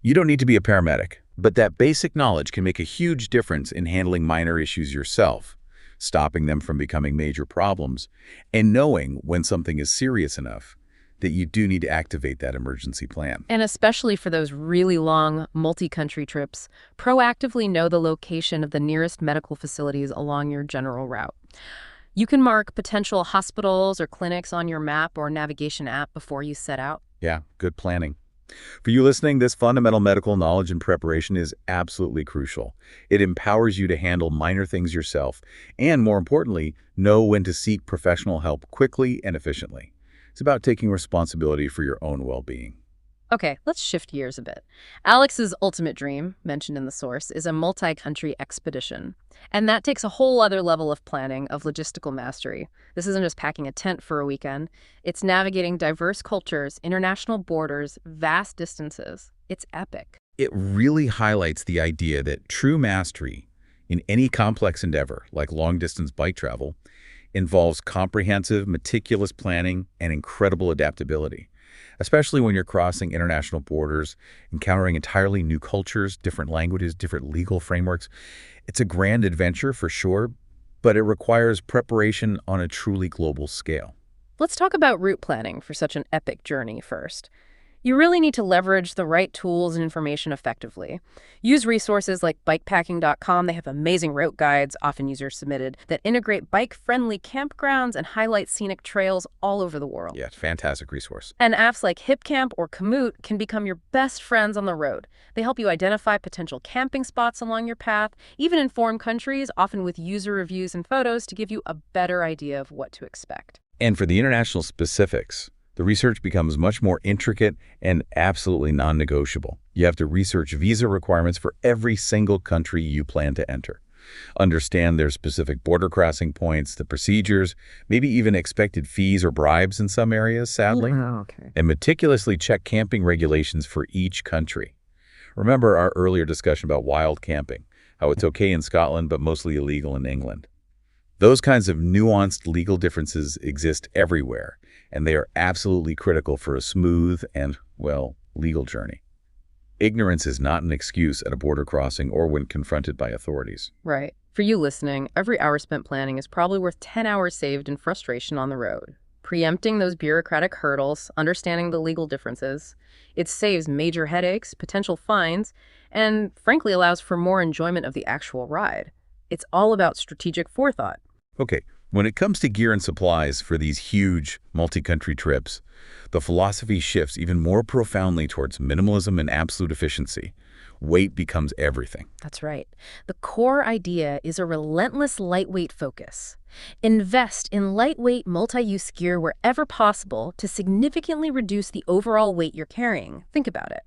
You don't need to be a paramedic, but that basic knowledge can make a huge difference in handling minor issues yourself, stopping them from becoming major problems, and knowing when something is serious enough that you do need to activate that emergency plan. And especially for those really long, multi-country trips, proactively know the location of the nearest medical facilities along your general route. You can mark potential hospitals or clinics on your map or navigation app before you set out. Yeah, good planning. For you listening, this fundamental medical knowledge and preparation is absolutely crucial. It empowers you to handle minor things yourself and, more importantly, know when to seek professional help quickly and efficiently. It's about taking responsibility for your own well-being. Okay, let's shift gears a bit. Alex's ultimate dream, mentioned in the source, is a multi-country expedition. And that takes a whole other level of planning, of logistical mastery. This isn't just packing a tent for a weekend. It's navigating diverse cultures, international borders, vast distances. It's epic. It really highlights the idea that true mastery in any complex endeavor, like long-distance bike travel, involves comprehensive, meticulous planning and incredible adaptability, especially when you're crossing international borders, encountering entirely new cultures, different languages, different legal frameworks. It's a grand adventure for sure, but it requires preparation on a truly global scale. Let's talk about route planning for such an epic journey first. You really need to leverage the right tools and information effectively. Use resources like Bikepacking.com. They have amazing route guides, often user-submitted, that integrate bike-friendly campgrounds and highlight scenic trails all over the world. Yeah, fantastic resource. And apps like HipCamp or Komoot can become your best friends on the road. They help you identify potential camping spots along your path, even in foreign countries, often with user reviews and photos to give you a better idea of what to expect. And for the international specifics, the research becomes much more intricate and absolutely non-negotiable. You have to research visa requirements for every single country you plan to enter. Understand their specific border crossing points, the procedures, maybe even expected fees or bribes in some areas, sadly. Oh, okay. And meticulously check camping regulations for each country. Remember our earlier discussion about wild camping, how it's okay in Scotland but mostly illegal in England. Those kinds of nuanced legal differences exist everywhere, and they are absolutely critical for a smooth and, well, legal journey. Ignorance is not an excuse at a border crossing or when confronted by authorities. Right. For you listening, every hour spent planning is probably worth 10 hours saved in frustration on the road. Preempting those bureaucratic hurdles, understanding the legal differences, it saves major headaches, potential fines, and frankly allows for more enjoyment of the actual ride. It's all about strategic forethought. Okay, when it comes to gear and supplies for these huge multi-country trips, the philosophy shifts even more profoundly towards minimalism and absolute efficiency. Weight becomes everything. That's right. The core idea is a relentless lightweight focus. Invest in lightweight multi-use gear wherever possible to significantly reduce the overall weight you're carrying. Think about it.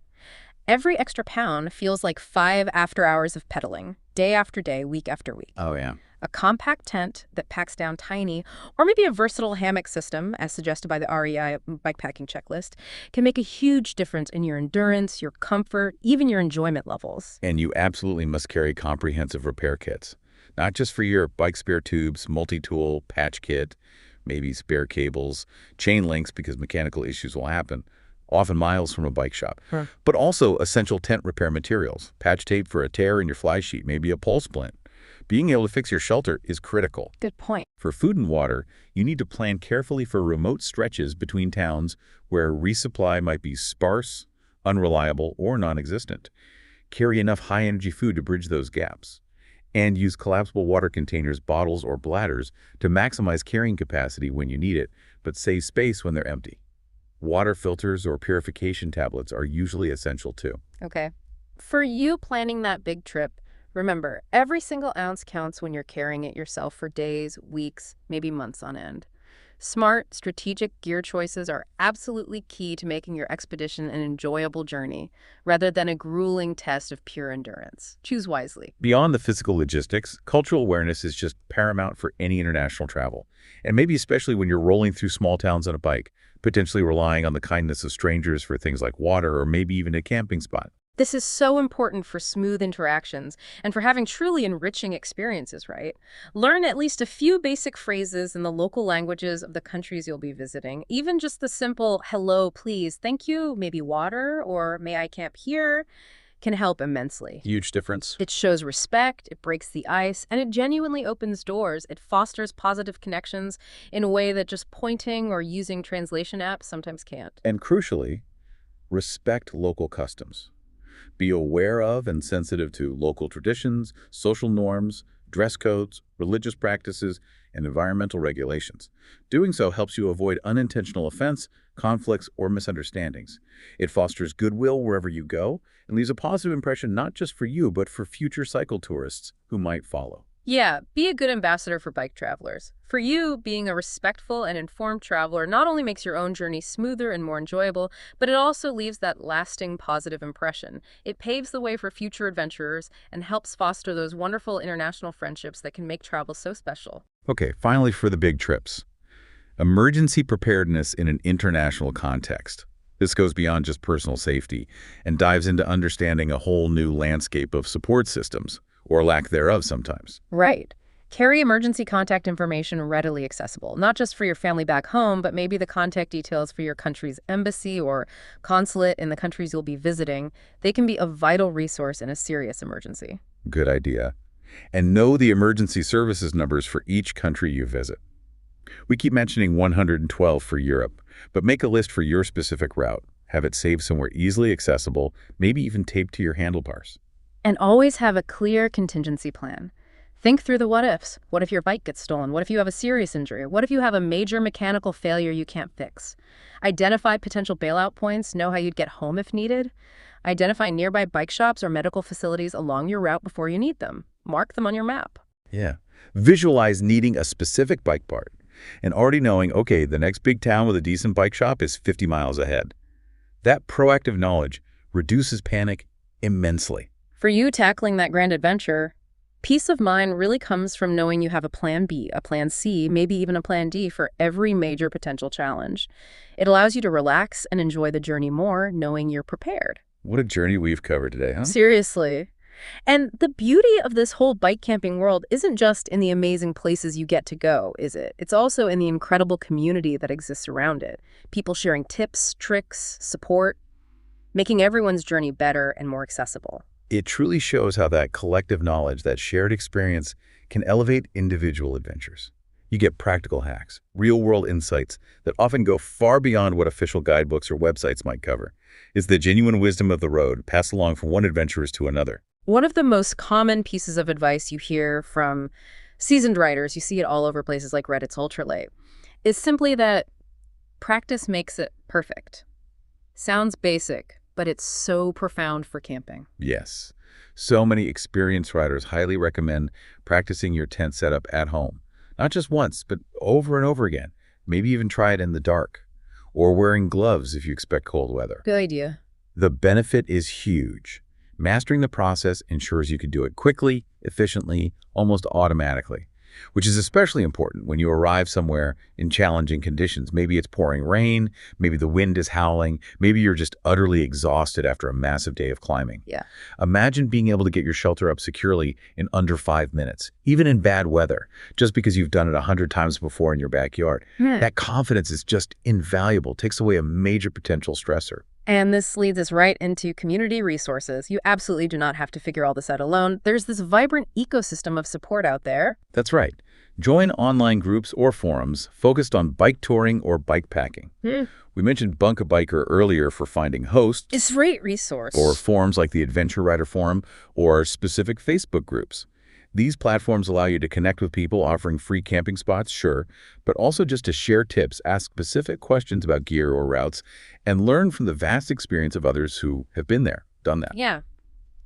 Every extra pound feels like 5 after hours of pedaling, day after day, week after week. Oh, yeah. A compact tent that packs down tiny, or maybe a versatile hammock system, as suggested by the REI bikepacking checklist, can make a huge difference in your endurance, your comfort, even your enjoyment levels. And you absolutely must carry comprehensive repair kits, not just for your bike spare tubes, multi-tool, patch kit, maybe spare cables, chain links because mechanical issues will happen, often miles from a bike shop, but also essential tent repair materials, patch tape for a tear in your fly sheet, maybe a pole splint. Being able to fix your shelter is critical. Good point. For food and water, you need to plan carefully for remote stretches between towns where resupply might be sparse, unreliable, or non-existent. Carry enough high-energy food to bridge those gaps. And use collapsible water containers, bottles, or bladders to maximize carrying capacity when you need it, but save space when they're empty. Water filters or purification tablets are usually essential too. Okay. For you planning that big trip, remember, every single ounce counts when you're carrying it yourself for days, weeks, maybe months on end. Smart, strategic gear choices are absolutely key to making your expedition an enjoyable journey, rather than a grueling test of pure endurance. Choose wisely. Beyond the physical logistics, cultural awareness is just paramount for any international travel, and maybe especially when you're rolling through small towns on a bike, potentially relying on the kindness of strangers for things like water or maybe even a camping spot. This is so important for smooth interactions and for having truly enriching experiences, right? Learn at least a few basic phrases in the local languages of the countries you'll be visiting. Even just the simple hello, please, thank you, maybe water, or may I camp here, can help immensely. Huge difference. It shows respect, it breaks the ice, and it genuinely opens doors. It fosters positive connections in a way that just pointing or using translation apps sometimes can't. And crucially, respect local customs. Be aware of and sensitive to local traditions, social norms, dress codes, religious practices, and environmental regulations. Doing so helps you avoid unintentional offense, conflicts, or misunderstandings. It fosters goodwill wherever you go and leaves a positive impression not just for you, but for future cycle tourists who might follow. Yeah, be a good ambassador for bike travelers. For you, being a respectful and informed traveler not only makes your own journey smoother and more enjoyable, but it also leaves that lasting positive impression. It paves the way for future adventurers and helps foster those wonderful international friendships that can make travel so special. Okay, finally for the big trips. Emergency preparedness in an international context. This goes beyond just personal safety and dives into understanding a whole new landscape of support systems, or lack thereof sometimes. Right. Carry emergency contact information readily accessible, not just for your family back home, but maybe the contact details for your country's embassy or consulate in the countries you'll be visiting. They can be a vital resource in a serious emergency. Good idea. And know the emergency services numbers for each country you visit. We keep mentioning 112 for Europe, but make a list for your specific route. Have it saved somewhere easily accessible, maybe even taped to your handlebars. And always have a clear contingency plan. Think through the what-ifs. What if your bike gets stolen? What if you have a serious injury? What if you have a major mechanical failure you can't fix? Identify potential bailout points. Know how you'd get home if needed. Identify nearby bike shops or medical facilities along your route before you need them. Mark them on your map. Yeah. Visualize needing a specific bike part and already knowing, okay, the next big town with a decent bike shop is 50 miles ahead. That proactive knowledge reduces panic immensely. For you tackling that grand adventure, peace of mind really comes from knowing you have a plan B, a plan C, maybe even a plan D for every major potential challenge. It allows you to relax and enjoy the journey more, knowing you're prepared. What a journey we've covered today, huh? Seriously. And the beauty of this whole bike camping world isn't just in the amazing places you get to go, is it? It's also in the incredible community that exists around it. People sharing tips, tricks, support, making everyone's journey better and more accessible. It truly shows how that collective knowledge, that shared experience, can elevate individual adventures. You get practical hacks, real-world insights that often go far beyond what official guidebooks or websites might cover. It's the genuine wisdom of the road passed along from one adventurer to another. One of the most common pieces of advice you hear from seasoned writers, you see it all over places like Reddit's Ultralight, is simply that practice makes it perfect. Sounds basic, but it's so profound for camping. Yes. So many experienced riders highly recommend practicing your tent setup at home. Not just once, but over and over again. Maybe even try it in the dark. Or wearing gloves if you expect cold weather. Good idea. The benefit is huge. Mastering the process ensures you can do it quickly, efficiently, almost automatically, which is especially important when you arrive somewhere in challenging conditions. Maybe it's pouring rain, maybe the wind is howling, maybe you're just utterly exhausted after a massive day of climbing. Yeah. Imagine being able to get your shelter up securely in under 5 minutes, even in bad weather, just because you've done it 100 times before in your backyard. That confidence is just invaluable, takes away a major potential stressor. And this leads us right into community resources. You absolutely do not have to figure all this out alone. There's this vibrant ecosystem of support out there. That's right. Join online groups or forums focused on bike touring or bikepacking. We mentioned Bunk a Biker earlier for finding hosts. It's a great resource. Or forums like the Adventure Rider Forum or specific Facebook groups. These platforms allow you to connect with people offering free camping spots, sure, but also just to share tips, ask specific questions about gear or routes, and learn from the vast experience of others who have been there, done that. Yeah.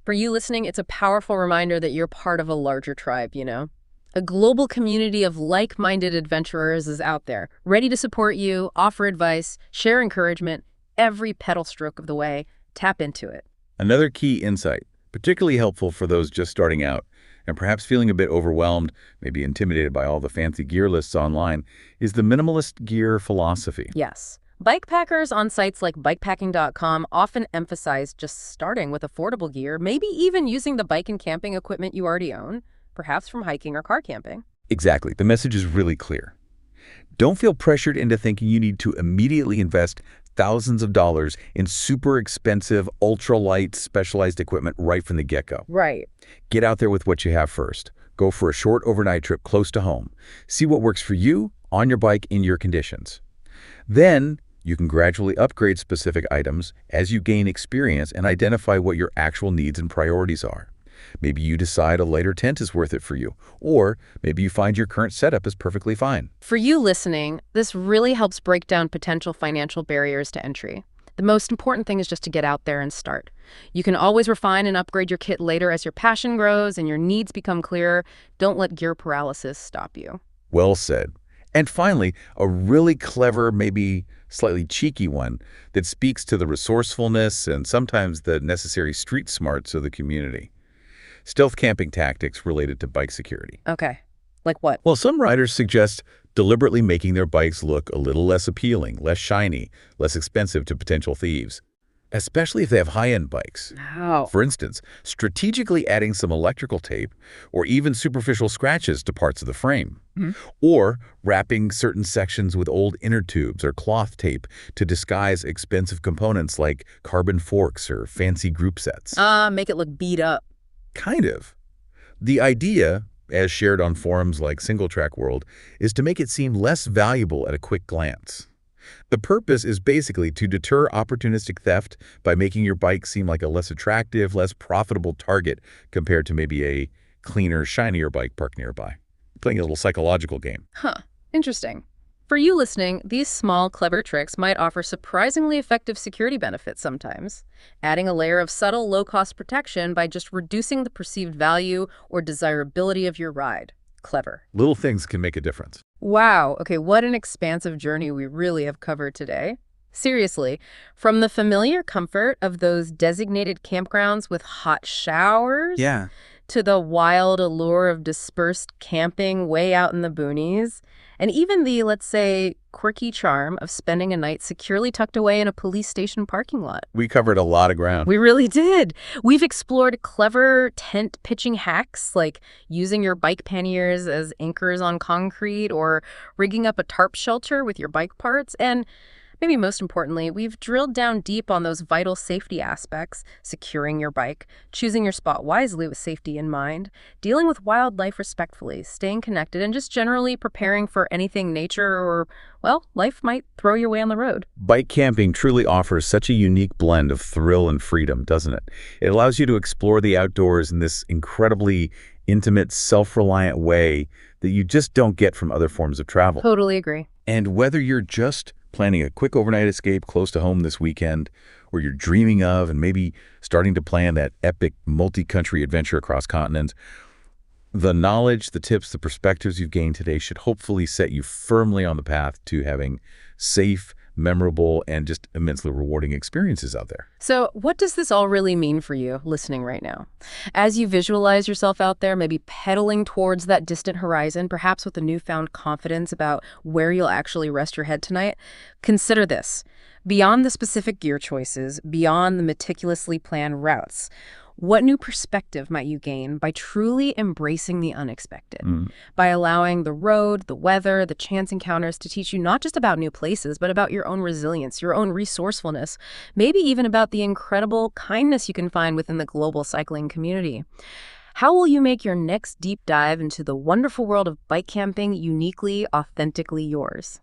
For you listening, it's a powerful reminder that you're part of a larger tribe, you know? A global community of like-minded adventurers is out there, ready to support you, offer advice, share encouragement, every pedal stroke of the way. Tap into it. Another key insight, particularly helpful for those just starting out, and perhaps feeling a bit overwhelmed, maybe intimidated by all the fancy gear lists online, is the minimalist gear philosophy. Yes. Bikepackers on sites like bikepacking.com often emphasize just starting with affordable gear, maybe even using the bike and camping equipment you already own, perhaps from hiking or car camping. Exactly. The message is really clear. Don't feel pressured into thinking you need to immediately invest thousands of dollars in super expensive, ultralight, specialized equipment right from the get-go. Right. Get out there with what you have first. Go for a short overnight trip close to home. See what works for you on your bike in your conditions. Then you can gradually upgrade specific items as you gain experience and identify what your actual needs and priorities are. Maybe you decide a lighter tent is worth it for you, or maybe you find your current setup is perfectly fine. For you listening, this really helps break down potential financial barriers to entry. The most important thing is just to get out there and start. You can always refine and upgrade your kit later as your passion grows and your needs become clearer. Don't let gear paralysis stop you. Well said. And finally, a really clever, maybe slightly cheeky one that speaks to the resourcefulness and sometimes the necessary street smarts of the community. Stealth camping tactics related to bike security. Okay. Like what? Well, some riders suggest deliberately making their bikes look a little less appealing, less shiny, less expensive to potential thieves, especially if they have high-end bikes. How? For instance, strategically adding some electrical tape or even superficial scratches to parts of the frame, or wrapping certain sections with old inner tubes or cloth tape to disguise expensive components like carbon forks or fancy group sets. Make it look beat up. Kind of. The idea, as shared on forums like Single Track World, is to make it seem less valuable at a quick glance. The purpose is basically to deter opportunistic theft by making your bike seem like a less attractive, less profitable target compared to maybe a cleaner, shinier bike parked nearby. Playing a little psychological game. Huh. Interesting. For you listening, these small, clever tricks might offer surprisingly effective security benefits sometimes, adding a layer of subtle, low-cost protection by just reducing the perceived value or desirability of your ride. Clever. Little things can make a difference. Wow. Okay, what an expansive journey we really have covered today. Seriously, from the familiar comfort of those designated campgrounds with hot showers to the wild allure of dispersed camping way out in the boonies, and even the, let's say, quirky charm of spending a night securely tucked away in a police station parking lot. We covered a lot of ground. We really did. We've explored clever tent pitching hacks, like using your bike panniers as anchors on concrete or rigging up a tarp shelter with your bike parts, and maybe most importantly, we've drilled down deep on those vital safety aspects, securing your bike, choosing your spot wisely with safety in mind, dealing with wildlife respectfully, staying connected, and just generally preparing for anything nature or, well, life might throw your way on the road. Bike camping truly offers such a unique blend of thrill and freedom, doesn't it? It allows you to explore the outdoors in this incredibly intimate, self-reliant way that you just don't get from other forms of travel. Totally agree. And whether you're just planning a quick overnight escape close to home this weekend, or you're dreaming of and maybe starting to plan that epic multi-country adventure across continents, the knowledge, the tips, the perspectives you've gained today should hopefully set you firmly on the path to having safe, memorable and just immensely rewarding experiences out there. So what does this all really mean for you listening right now? As you visualize yourself out there, maybe pedaling towards that distant horizon, perhaps with a newfound confidence about where you'll actually rest your head tonight, consider this. Beyond the specific gear choices, beyond the meticulously planned routes, what new perspective might you gain by truly embracing the unexpected? By allowing the road, the weather, the chance encounters to teach you not just about new places, but about your own resilience, your own resourcefulness, maybe even about the incredible kindness you can find within the global cycling community. How will you make your next deep dive into the wonderful world of bike camping uniquely, authentically yours?